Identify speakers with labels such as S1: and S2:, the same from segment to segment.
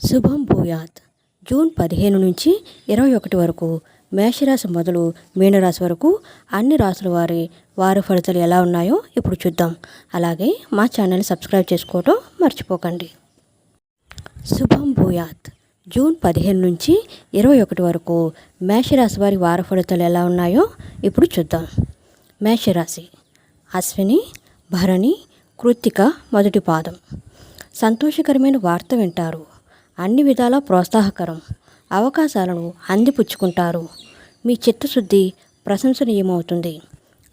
S1: శుభం భూయాత్. జూన్ 15 నుంచి 21 వరకు మేషరాశి మొదలు మీనరాశి వరకు అన్ని రాసుల వారి ఫలితాలు ఎలా ఉన్నాయో ఇప్పుడు చూద్దాం. అలాగే మా ఛానల్ని సబ్స్క్రైబ్ చేసుకోవటం మర్చిపోకండి. శుభం భూయాత్. జూన్ 15 నుంచి 21 వరకు మేషరాశి వారి ఫలితాలు ఎలా ఉన్నాయో ఇప్పుడు చూద్దాం. మేషరాశి: అశ్విని, భరణి, కృత్తిక మొదటి పాదం. సంతోషకరమైన వార్త వింటారు. అన్ని విధాలా ప్రోత్సాహకరం. అవకాశాలను అందిపుచ్చుకుంటారు. మీ చిత్తశుద్ధి ప్రశంసనీయమవుతుంది.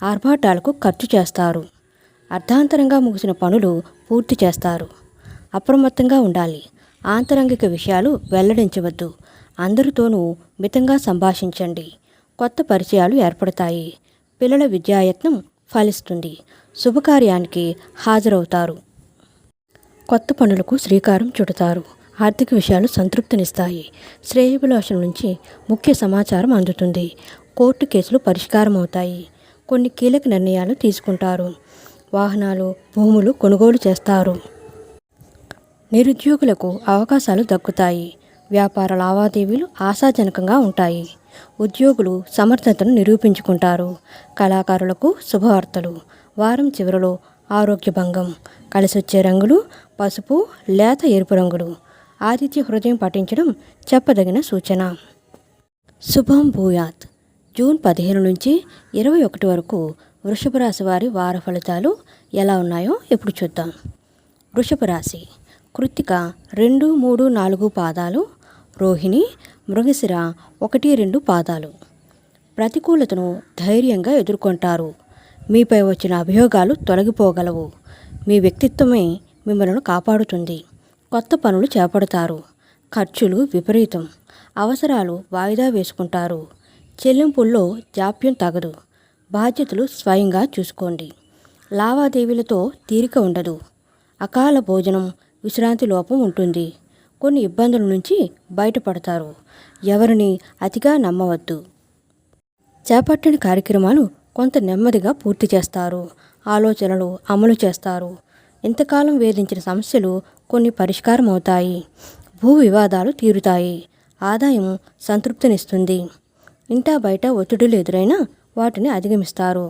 S1: ఆర్భాటాలకు ఖర్చు చేస్తారు. అర్ధాంతరంగా ముగిసిన పనులు పూర్తి చేస్తారు. అప్రమత్తంగా ఉండాలి. ఆంతరంగిక విషయాలు వెల్లడించవద్దు. అందరితోనూ మితంగా సంభాషించండి. కొత్త పరిచయాలు ఏర్పడతాయి. పిల్లల విద్యాయత్నం ఫలిస్తుంది. శుభకార్యానికి హాజరవుతారు. కొత్త పనులకు శ్రీకారం చుడతారు. ఆర్థిక విషయాలు సంతృప్తినిస్తాయి. శ్రేయోభిలాషుల నుంచి ముఖ్య సమాచారం అందుతుంది. కోర్టు కేసులు పరిష్కారం అవుతాయి. కొన్ని కీలక నిర్ణయాలు తీసుకుంటారు. వాహనాలు, భూములు కొనుగోలు చేస్తారు. నిరుద్యోగులకు అవకాశాలు దక్కుతాయి. వ్యాపార లావాదేవీలు ఆశాజనకంగా ఉంటాయి. ఉద్యోగులు సమర్థతను నిరూపించుకుంటారు. కళాకారులకు శుభవార్తలు. వారం చివరలో ఆరోగ్య భంగం. కలిసొచ్చే రంగులు పసుపు, లేత ఎరుపు రంగులు. ఆదిత్య హృదయం పఠించడం చెప్పదగిన సూచన. శుభం భూయాత్. జూన్ 15 నుంచి 21 వరకు వృషభ రాశి వార ఫలితాలు ఎలా ఉన్నాయో ఇప్పుడు చూద్దాం. వృషభ రాశి: కృత్తిక 2, 3, 4 పాదాలు. రోహిణి, మృగశిర 1, 2 పాదాలు. ప్రతికూలతను ధైర్యంగా ఎదుర్కొంటారు. మీపై వచ్చిన అభియోగాలు తొలగిపోగలవు. మీ వ్యక్తిత్వమే మిమ్మల్ని కాపాడుతుంది. కొత్త పనులు చేపడతారు. ఖర్చులు విపరీతం. అవసరాలు వాయిదా వేసుకుంటారు. చెల్లింపుల్లో జాప్యం తగదు. బాధ్యతలు స్వయంగా చూసుకోండి. లావాదేవీలతో తీరిక ఉండదు. అకాల భోజనం, విశ్రాంతి లోపం ఉంటుంది. కొన్ని ఇబ్బందుల నుంచి బయటపడతారు. ఎవరిని అతిగా నమ్మవద్దు. చేపట్టిన కార్యక్రమాలు కొంత నెమ్మదిగా పూర్తి చేస్తారు. ఆలోచనలు అమలు చేస్తారు. ఇంతకాలం వేధించిన సమస్యలు కొన్ని పరిష్కారం అవుతాయి. భూ వివాదాలు తీరుతాయి. ఆదాయం సంతృప్తినిస్తుంది. ఇంటా బయట ఒత్తిడులు ఎదురైనా వాటిని అధిగమిస్తారు.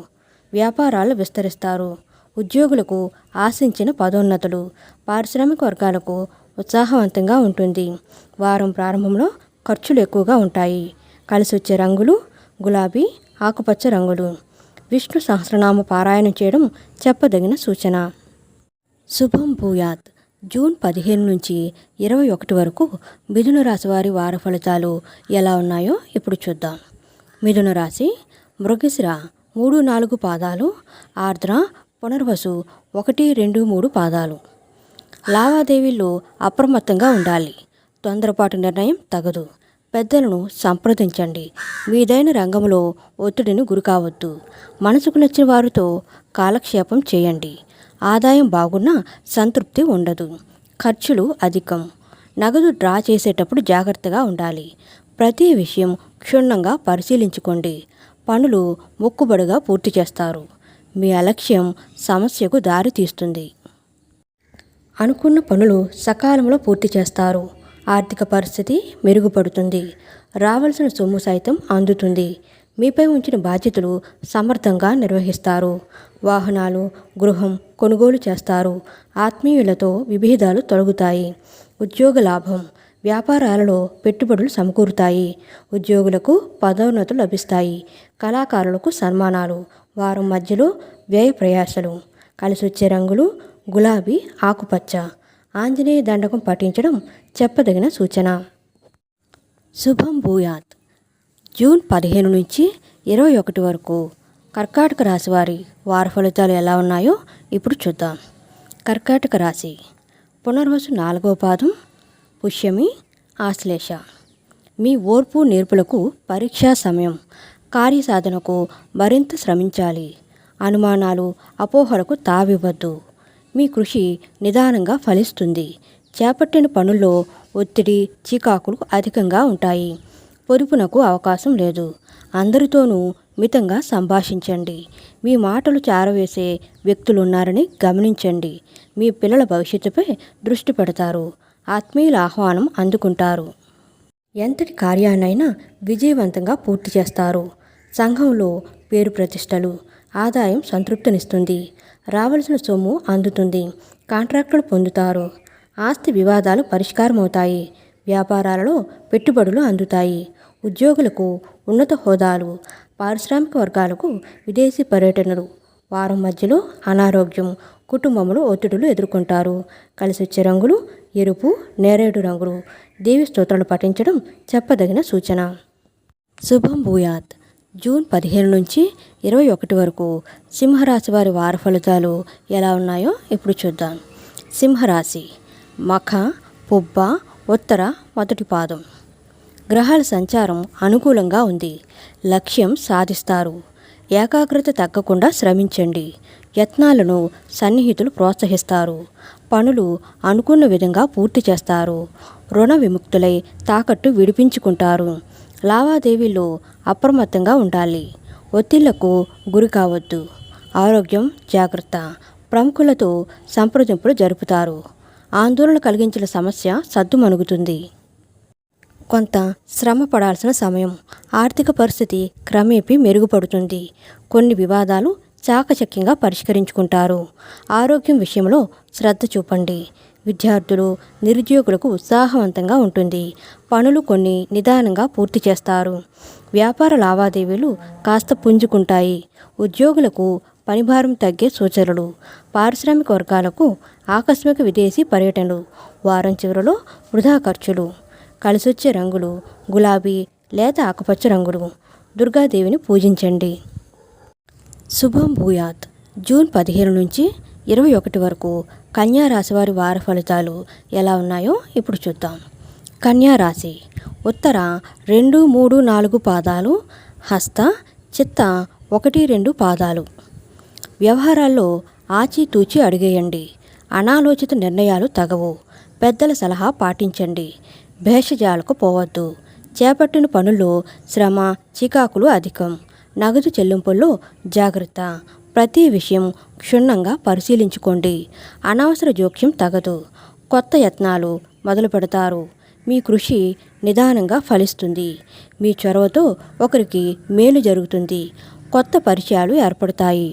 S1: వ్యాపారాలు విస్తరిస్తారు. ఉద్యోగులకు ఆశించిన పదోన్నతులు. పారిశ్రామిక వర్గాలకు ఉత్సాహవంతంగా ఉంటుంది. వారం ప్రారంభంలో ఖర్చులు ఎక్కువగా ఉంటాయి. కలిసొచ్చే రంగులు గులాబీ, ఆకుపచ్చ రంగులు. విష్ణు సహస్రనామ పారాయణం చేయడం చెప్పదగిన సూచన. శుభం భూయాత్. జూన్ 15 నుంచి 21 వరకు మిథున రాశి వార ఫలితాలు ఎలా ఉన్నాయో ఇప్పుడు చూద్దాం. మిథున రాశి: మృగశిర 3, 4 పాదాలు. ఆర్ద్ర, పునర్వసు 1, 2, 3 పాదాలు. లావాదేవీల్లో అప్రమత్తంగా ఉండాలి. తొందరపాటు నిర్ణయం తగదు. పెద్దలను సంప్రదించండి. మీదైన రంగంలో ఒత్తిడిని గురికావద్దు. మనసుకు నచ్చిన వారితో కాలక్షేపం చేయండి. ఆదాయం బాగున్నా సంతృప్తి ఉండదు. ఖర్చులు అధికం. నగదు డ్రా చేసేటప్పుడు జాగ్రత్తగా ఉండాలి. ప్రతి విషయం క్షుణ్ణంగా పరిశీలించుకోండి. పనులు మొక్కుబడిగా పూర్తి చేస్తారు. మీ అలక్ష్యం సమస్యకు దారి తీస్తుంది. అనుకున్న పనులు సకాలంలో పూర్తి చేస్తారు. ఆర్థిక పరిస్థితి మెరుగుపడుతుంది. రావాల్సిన సొమ్ము సైతం అందుతుంది. మీపై ఉంచిన బాధ్యతలు సమర్థంగా నిర్వహిస్తారు. వాహనాలు, గృహం కొనుగోలు చేస్తారు. ఆత్మీయులతో విభేదాలు తొలగుతాయి. ఉద్యోగ లాభం. వ్యాపారాలలో పెట్టుబడులు సమకూరుతాయి. ఉద్యోగులకు పదోన్నతులు లభిస్తాయి. కళాకారులకు సన్మానాలు. వారం మధ్యలో వ్యయ ప్రయాసలు. కలిసొచ్చే రంగులు గులాబీ, ఆకుపచ్చ. ఆంజనేయ దండకం పఠించడం చెప్పదగిన సూచన. శుభం భూయాత్. జూన్ 15 నుంచి 21 వరకు కర్కాటక రాశి వార ఫలితాలు ఎలా ఉన్నాయో ఇప్పుడు చూద్దాం. కర్కాటక రాశి: పునర్వసు 4వ పాదం. పుష్యమి, ఆశ్లేష. మీ ఓర్పు నేర్పులకు పరీక్షా సమయం. కార్యసాధనకు మరింత శ్రమించాలి. అనుమానాలు, అపోహలకు తావివ్వద్దు. మీ కృషి నిదానంగా ఫలిస్తుంది. చేపట్టిన పనుల్లో ఒత్తిడి, చికాకులు అధికంగా ఉంటాయి. పొదుపునకు అవకాశం లేదు. అందరితోనూ మితంగా సంభాషించండి. మీ మాటలు చారవేసే వ్యక్తులున్నారని గమనించండి. మీ పిల్లల భవిష్యత్తుపై దృష్టి పెడతారు. ఆత్మీయుల ఆహ్వానం అందుకుంటారు. ఎంతటి కార్యాన్నైనా విజయవంతంగా పూర్తి చేస్తారు. సంఘంలో పేరు ప్రతిష్టలు, ఆదాయం సంతృప్తినిస్తుంది. రావలసిన సొమ్ము అందుతుంది. కాంట్రాక్టులు పొందుతారు. ఆస్తి వివాదాలు పరిష్కారమవుతాయి. వ్యాపారాలలో పెట్టుబడులు అందుతాయి. ఉద్యోగులకు ఉన్నత హోదాలు, పారిశ్రామిక వర్గాలకు విదేశీ పర్యటనలు. వారం మధ్యలో అనారోగ్యం, కుటుంబంలో ఒత్తిడులు ఎదుర్కొంటారు. కలిసొచ్చే రంగులు ఎరుపు, నేరేడు రంగులు. దేవి స్తోత్రాలు పఠించడం చెప్పదగిన సూచన. శుభం భూయాత్. జూన్ 15 నుంచి 21 వరకు సింహరాశి వారి వార ఫలితాలు ఎలా ఉన్నాయో ఇప్పుడు చూద్దాం. సింహరాశి. మఖ, పుబ్బ, ఉత్తర మొదటి పాదం. గ్రహాల సంచారం అనుకూలంగా ఉంది. లక్ష్యం సాధిస్తారు. ఏకాగ్రత తగ్గకుండా శ్రమించండి. యత్నాలను సన్నిహితులు ప్రోత్సహిస్తారు. పనులు అనుకున్న విధంగా పూర్తి చేస్తారు. రుణ విముక్తులై తాకట్టు విడిపించుకుంటారు. లావాదేవీల్లో అప్రమత్తంగా ఉండాలి. ఒత్తిళ్లకు గురి కావద్దు. ఆరోగ్యం జాగ్రత్త. ప్రముఖులతో సంప్రదింపులు జరుపుతారు. ఆందోళన కలిగించిన సమస్య సద్దుమణుగుతుంది. కొంత శ్రమ పడాల్సిన సమయం. ఆర్థిక పరిస్థితి క్రమేపీ మెరుగుపడుతుంది. కొన్ని వివాదాలు చాకచక్యంగా పరిష్కరించుకుంటారు. ఆరోగ్యం విషయంలో శ్రద్ధ చూపండి. విద్యార్థులు, నిరుద్యోగులకు ఉత్సాహవంతంగా ఉంటుంది. పనులు కొన్ని నిదానంగా పూర్తి చేస్తారు. వ్యాపార లావాదేవీలు కాస్త పుంజుకుంటాయి. ఉద్యోగులకు పనిభారం తగ్గే సూచనలు. పారిశ్రామిక వర్గాలకు ఆకస్మిక విదేశీ పర్యటనలు. వారం చివరలో వృధా ఖర్చులు. కలిసొచ్చే రంగులు గులాబీ, లేత ఆకుపచ్చ రంగులు. దుర్గాదేవిని పూజించండి. శుభం భూయాత్. జూన్ 15 నుంచి 21 వరకు కన్యా రాశి వారి వార ఫలితాలు ఎలా ఉన్నాయో ఇప్పుడు చూద్దాం. కన్యా రాశి. ఉత్తర 2, 3, 4 పాదాలు. హస్త, చిత్త 1, 2 పాదాలు. వ్యవహారాల్లో ఆచితూచి అడిగేయండి. అనాలోచిత నిర్ణయాలు తగవు. పెద్దల సలహా పాటించండి. భేషజాలకు పోవద్దు. చేపట్టిన పనుల్లో శ్రమ, చికాకులు అధికం. నగదు చెల్లింపుల్లో జాగ్రత్త. ప్రతి విషయం క్షుణ్ణంగా పరిశీలించుకోండి. అనవసర జోక్యం తగదు. కొత్త యత్నాలు మొదలు పెడతారు. మీ కృషి నిదానంగా ఫలిస్తుంది. మీ చొరవతో ఒకరికి మేలు జరుగుతుంది. కొత్త పరిచయాలు ఏర్పడతాయి.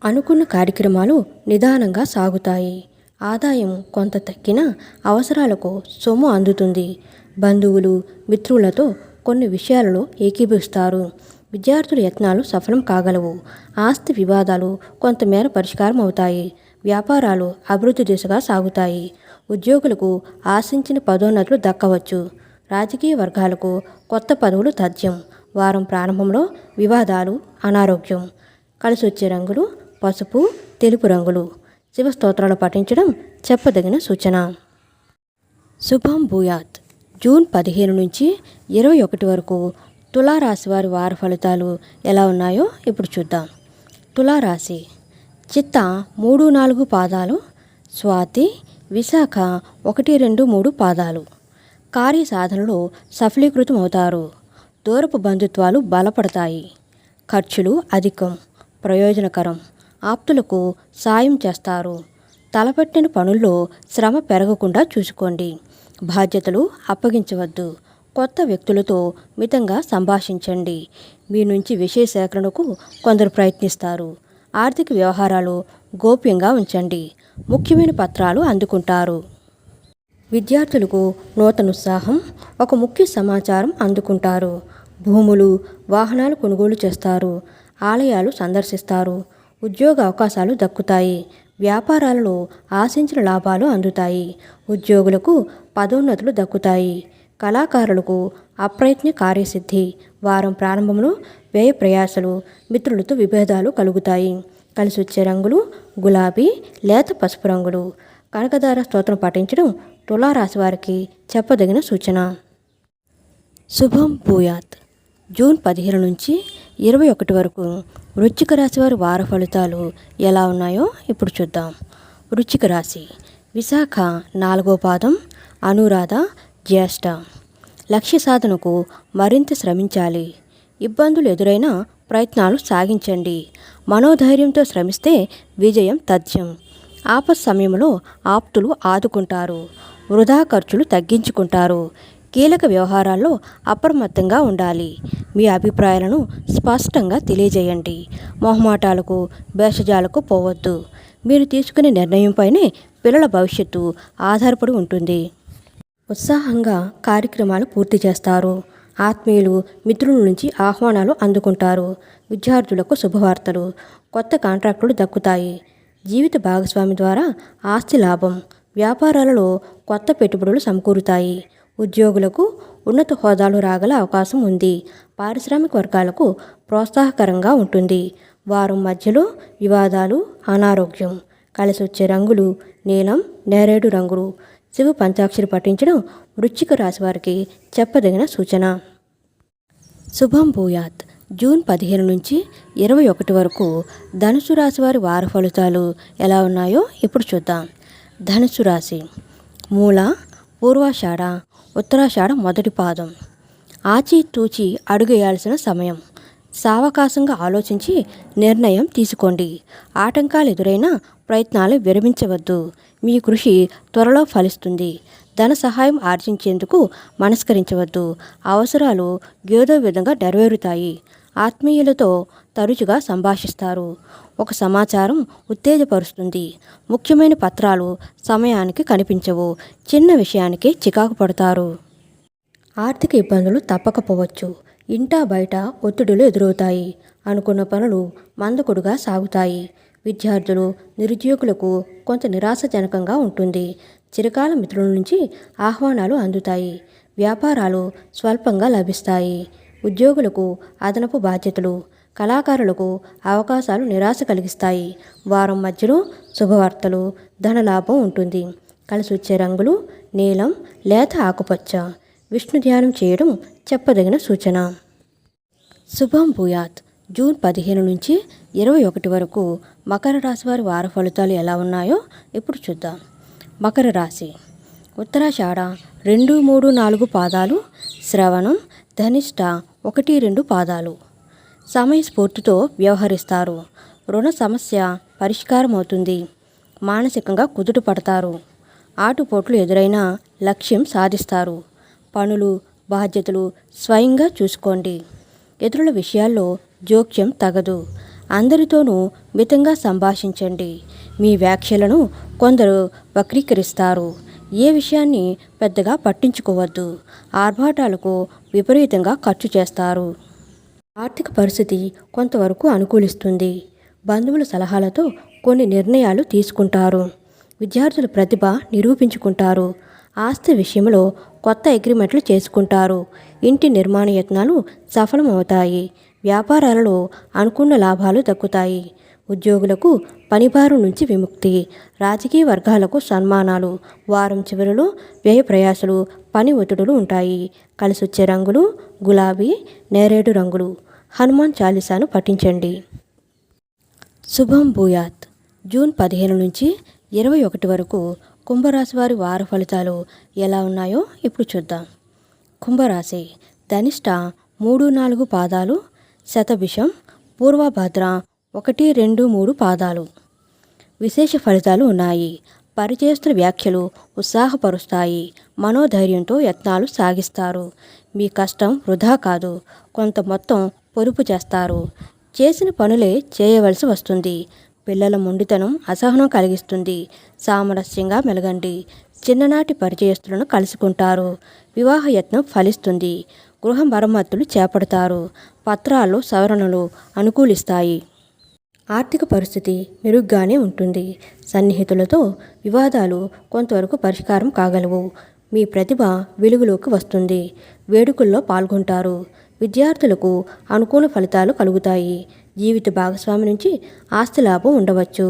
S1: అనుకున్న కార్యక్రమాలు నిదానంగా సాగుతాయి. ఆదాయం కొంత తగ్గినా అవసరాలకు సొమ్ము అందుతుంది. బంధువులు, మిత్రులతో కొన్ని విషయాలలో ఏకీభవిస్తారు. విద్యార్థుల యత్నాలు సఫలం కాగలవు. ఆస్తి వివాదాలు కొంతమేర పరిష్కారం అవుతాయి. వ్యాపారాలు అభివృద్ధి దిశగా సాగుతాయి. ఉద్యోగులకు ఆశించిన పదోన్నతులు దక్కవచ్చు. రాజకీయ వర్గాలకు కొత్త పదవులు తథ్యం. వారం ప్రారంభంలో వివాదాలు, అనారోగ్యం. కలిసొచ్చే రంగులు పసుపు, తెలుపు రంగులు. శివ స్తోత్రాలు పఠించడం చెప్పదగిన సూచన. శుభం భూయాత్. జూన్ 15 నుంచి 21 వరకు తులారాశి వారి వార ఫలితాలు ఎలా ఉన్నాయో ఇప్పుడు చూద్దాం. తులారాశి. చిత్త 3, 4 పాదాలు. స్వాతి, విశాఖ 1, 2, 3 పాదాలు. కార్యసాధనలో సఫలీకృతం అవుతారు. దూరపు బంధుత్వాలు బలపడతాయి. ఖర్చులు అధికం. ప్రయోజనకరం. ఆప్తులకు సాయం చేస్తారు. తలపెట్టిన పనుల్లో శ్రమ పెరగకుండా చూసుకోండి. బాధ్యతలు అప్పగించవద్దు. కొత్త వ్యక్తులతో మితంగా సంభాషించండి. మీ నుంచి విషయ సేకరణకు కొందరు ప్రయత్నిస్తారు. ఆర్థిక వ్యవహారాలు గోప్యంగా ఉంచండి. ముఖ్యమైన పత్రాలు అందుకుంటారు. విద్యార్థులకు నూతన ఉత్సాహం. ఒక ముఖ్య సమాచారం అందుకుంటారు. భూములు, వాహనాలు కొనుగోలు చేస్తారు. ఆలయాలు సందర్శిస్తారు. ఉద్యోగ అవకాశాలు దక్కుతాయి. వ్యాపారాలలో ఆశించిన లాభాలు అందుతాయి. ఉద్యోగులకు పదోన్నతులు దక్కుతాయి. కళాకారులకు అప్రయత్న కార్యసిద్ధి. వారం ప్రారంభంలో వ్యయ ప్రయాసలు. మిత్రులతో విభేదాలు కలుగుతాయి. కలిసొచ్చే రంగులు గులాబీ, లేత పసుపు రంగులు. కనకదార స్తోత్రం పఠించడం తులారాశి వారికి చెప్పదగిన సూచన. శుభం భూయాత్. జూన్ 15 నుంచి 21 వరకు వృశ్చిక రాశి వారి వార ఫలితాలు ఎలా ఉన్నాయో ఇప్పుడు చూద్దాం. వృశ్చిక రాశి. విశాఖ 4వ పాదం. అనురాధ, జ్యేష్ఠ. లక్ష్య సాధనకు మరింత శ్రమించాలి. ఇబ్బందులు ఎదురైనా ప్రయత్నాలు సాగించండి. మనోధైర్యంతో శ్రమిస్తే విజయం తథ్యం. ఆపత్ సమయంలో ఆప్తులు ఆదుకుంటారు. వృధా ఖర్చులు తగ్గించుకుంటారు. కీలక వ్యవహారాల్లో అప్రమత్తంగా ఉండాలి. మీ అభిప్రాయాలను స్పష్టంగా తెలియజేయండి. మొహమాటాలకు భేషజాలకు పోవద్దు. మీరు తీసుకునే నిర్ణయంపైనే పిల్లల భవిష్యత్తు ఆధారపడి ఉంటుంది. ఉత్సాహంగా కార్యక్రమాలు పూర్తి చేస్తారు. ఆత్మీయులు మిత్రుల నుంచి ఆహ్వానాలు అందుకుంటారు. విద్యార్థులకు శుభవార్తలు, కొత్త కాంట్రాక్టులు దక్కుతాయి. జీవిత భాగస్వామి ద్వారా ఆస్తి లాభం, వ్యాపారాలలో కొత్త పెట్టుబడులు సమకూరుతాయి. ఉద్యోగులకు ఉన్నత హోదాలు రాగల అవకాశం ఉంది. పారిశ్రామిక వర్గాలకు ప్రోత్సాహకరంగా ఉంటుంది. వారం మధ్యలో వివాదాలు, అనారోగ్యం. కలిసి వచ్చే రంగులు నీలం, నేరేడు రంగులు. శివ పంచాక్షరి పఠించడం వృశ్చిక రాశి వారికి చెప్పదగిన సూచన. శుభం భూయాత్. జూన్ 15 నుంచి 21 వరకు ధనుసు రాశి వారి వార ఫలితాలు ఎలా ఉన్నాయో ఇప్పుడు చూద్దాం. ధనుసు రాశి. మూల, పూర్వాషాఢ, ఉత్తరాషాఢ మొదటి పాదం. ఆచితూచి అడుగేయాల్సిన సమయం. సావకాశంగా ఆలోచించి నిర్ణయం తీసుకోండి. ఆటంకాలు ఎదురైనా ప్రయత్నాలు విరమించవద్దు. మీ కృషి త్వరలో ఫలిస్తుంది. ధన సహాయం ఆర్జించేందుకు మనస్కరించవద్దు. అవసరాలు ఏదో విధంగా నెరవేరుతాయి. ఆత్మీయులతో తరచుగా సంభాషిస్తారు. ఒక సమాచారం ఉత్తేజపరుస్తుంది. ముఖ్యమైన పత్రాలు సమయానికి కనిపించవు. చిన్న విషయానికి చికాకు పడతారు. ఆర్థిక ఇబ్బందులు తప్పకపోవచ్చు. ఇంటా బయట ఒత్తిడులు ఎదురవుతాయి. అనుకున్న పనులు మందకొడుగా సాగుతాయి. విద్యార్థులు, నిరుద్యోగులకు కొంత నిరాశజనకంగా ఉంటుంది. చిరకాల మిత్రుల నుంచి ఆహ్వానాలు అందుతాయి. వ్యాపారాలు స్వల్పంగా లభిస్తాయి. ఉద్యోగులకు అదనపు బాధ్యతలు, కళాకారులకు అవకాశాలు నిరాశ కలిగిస్తాయి. వారం మధ్యలో శుభవార్తలు, ధనలాభం ఉంటుంది. కలిసి వచ్చే రంగులు నీలం, లేత ఆకుపచ్చ. విష్ణు ధ్యానం చేయడం చెప్పదగిన సూచన. శుభం భూయాత్. జూన్ 15 నుంచి 21 వరకు మకర రాశి వారి వార ఫలితాలు ఎలా ఉన్నాయో ఇప్పుడు చూద్దాం. మకర రాశి. ఉత్తరాషాఢ 2, 3, 4 పాదాలు. శ్రవణం, ధనిష్ట 1, 2 పాదాలు. సమయస్ఫూర్తితో వ్యవహరిస్తారు. రుణ సమస్య పరిష్కారం అవుతుంది. మానసికంగా కుదుట పడతారు. ఆటుపోట్లు ఎదురైనా లక్ష్యం సాధిస్తారు. పనులు, బాధ్యతలు స్వయంగా చూసుకోండి. ఇతరుల విషయాల్లో జోక్యం తగదు. అందరితోనూ మితంగా సంభాషించండి. మీ వ్యాఖ్యలను కొందరు వక్రీకరిస్తారు. ఏ విషయాన్ని పెద్దగా పట్టించుకోవద్దు. ఆర్భాటాలకు విపరీతంగా ఖర్చు చేస్తారు. ఆర్థిక పరిస్థితి కొంతవరకు అనుకూలిస్తుంది. బంధువుల సలహాలతో కొన్ని నిర్ణయాలు తీసుకుంటారు. విద్యార్థుల ప్రతిభ నిరూపించుకుంటారు. ఆస్తి విషయంలో కొత్త అగ్రిమెంట్లు చేసుకుంటారు. ఇంటి నిర్మాణ యత్నాలు సఫలమవుతాయి. వ్యాపారాలలో అనుకున్న లాభాలు దక్కుతాయి. ఉద్యోగులకు పనిభారం నుంచి విముక్తి. రాజకీయ వర్గాలకు సన్మానాలు. వారం చివరిలో వ్యయ ప్రయాసలు, పని ఒత్తిడులు ఉంటాయి. కలిసొచ్చే రంగులు గులాబీ, నేరేడు రంగులు. హనుమాన్ చాలీసాను పఠించండి. శుభం భూయాత్. జూన్ 15 నుంచి 21 వరకు కుంభరాశి వారి వార ఫలితాలు ఎలా ఉన్నాయో ఇప్పుడు చూద్దాం. కుంభరాశి. ధనిష్ట 3, 4 పాదాలు. శతభిషం, పూర్వభద్ర 1, 2, 3 పాదాలు. విశేష ఫలితాలు ఉన్నాయి. పరిచేస్తున్న వ్యాఖ్యలు ఉత్సాహపరుస్తాయి. మనోధైర్యంతో యత్నాలు సాగిస్తారు. మీ కష్టం వృధా కాదు. కొంత మొత్తం పొదుపు చేస్తారు. చేసిన పనులే చేయవలసి వస్తుంది. పిల్లల మొండితనం అసహనం కలిగిస్తుంది. సామరస్యంగా మెలగండి. చిన్ననాటి పరిచయస్తులను కలుసుకుంటారు. వివాహ యత్నం ఫలిస్తుంది. గృహ మరమ్మతులు చేపడతారు. పత్రాల్లో సవరణలు అనుకూలిస్తాయి. ఆర్థిక పరిస్థితి మెరుగ్గానే ఉంటుంది. సన్నిహితులతో వివాదాలు కొంతవరకు పరిష్కారం కాగలవు. మీ ప్రతిభ వెలుగులోకి వస్తుంది. వేడుకల్లో పాల్గొంటారు. విద్యార్థులకు అనుకూల ఫలితాలు కలుగుతాయి. జీవిత భాగస్వామి నుంచి ఆస్తి లాభం ఉండవచ్చు.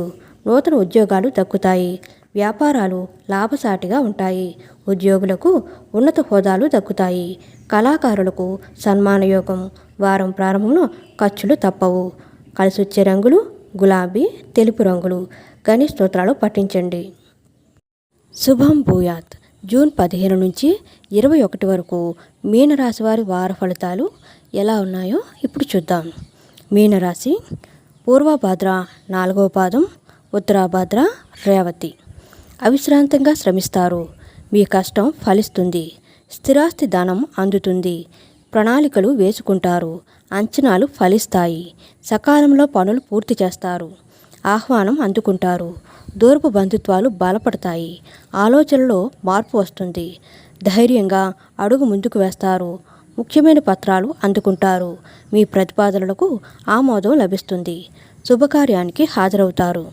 S1: నూతన ఉద్యోగాలు దక్కుతాయి. వ్యాపారాలు లాభసాటిగా ఉంటాయి. ఉద్యోగులకు ఉన్నత హోదాలు దక్కుతాయి. కళాకారులకు సన్మానయోగం. వారం ప్రారంభంలో ఖర్చులు తప్పవు. కలిసొచ్చే రంగులు గులాబీ, తెలుపు రంగులు. గణేష్ స్తోత్రాలు పఠించండి. శుభం భూయాత్. జూన్ 15 నుంచి 21 వరకు మీనరాశి వారి వార ఫలితాలు ఎలా ఉన్నాయో ఇప్పుడు చూద్దాం. మీనరాశి. పూర్వభద్ర 4వ పాదం. ఉత్తరాభద్ర, రేవతి. అవిశ్రాంతంగా శ్రమిస్తారు. మీ కష్టం ఫలిస్తుంది. స్థిరాస్తి ధనం అందుతుంది. ప్రణాళికలు వేసుకుంటారు. అంచనాలు ఫలిస్తాయి. సకాలంలో పనులు పూర్తి చేస్తారు. ఆహ్వానం అందుకుంటారు. దూరపు బంధుత్వాలు బలపడతాయి. ఆలోచనలో మార్పు వస్తుంది. ధైర్యంగా అడుగు ముందుకు వేస్తారు. ముఖ్యమైన పత్రాలు అందుకుంటారు. మీ ప్రతిపాదనలకు ఆమోదం లభిస్తుంది. శుభకార్యానికి హాజరవుతారు.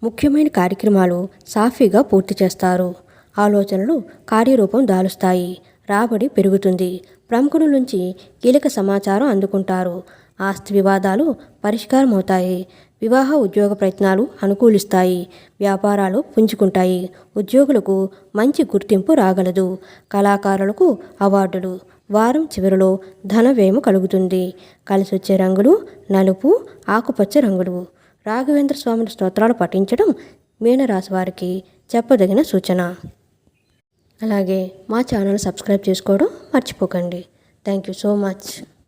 S1: ముఖ్యమైన కార్యక్రమాలు సాఫీగా పూర్తి చేస్తారు. ఆలోచనలు కార్యరూపం దాలుస్తాయి. రాబడి పెరుగుతుంది. ప్రముఖుల నుంచి కీలక సమాచారం అందుకుంటారు. ఆస్తి వివాదాలు పరిష్కారం అవుతాయి. వివాహ ఉద్యోగ ప్రయత్నాలు అనుకూలిస్తాయి. వ్యాపారాలు పుంజుకుంటాయి. ఉద్యోగులకు మంచి గుర్తింపు రాగలదు. కళాకారులకు అవార్డులు. వారం చివరిలో ధన వ్యయం కలుగుతుంది. కలిసొచ్చే రంగులు నలుపు, ఆకుపచ్చ రంగులు. రాఘవేంద్ర స్వామి స్తోత్రాలు పఠించడం మీనరాశి వారికి చెప్పదగిన సూచన. అలాగే మా ఛానల్ సబ్స్క్రైబ్ చేసుకోవడం మర్చిపోకండి. Thank you so much.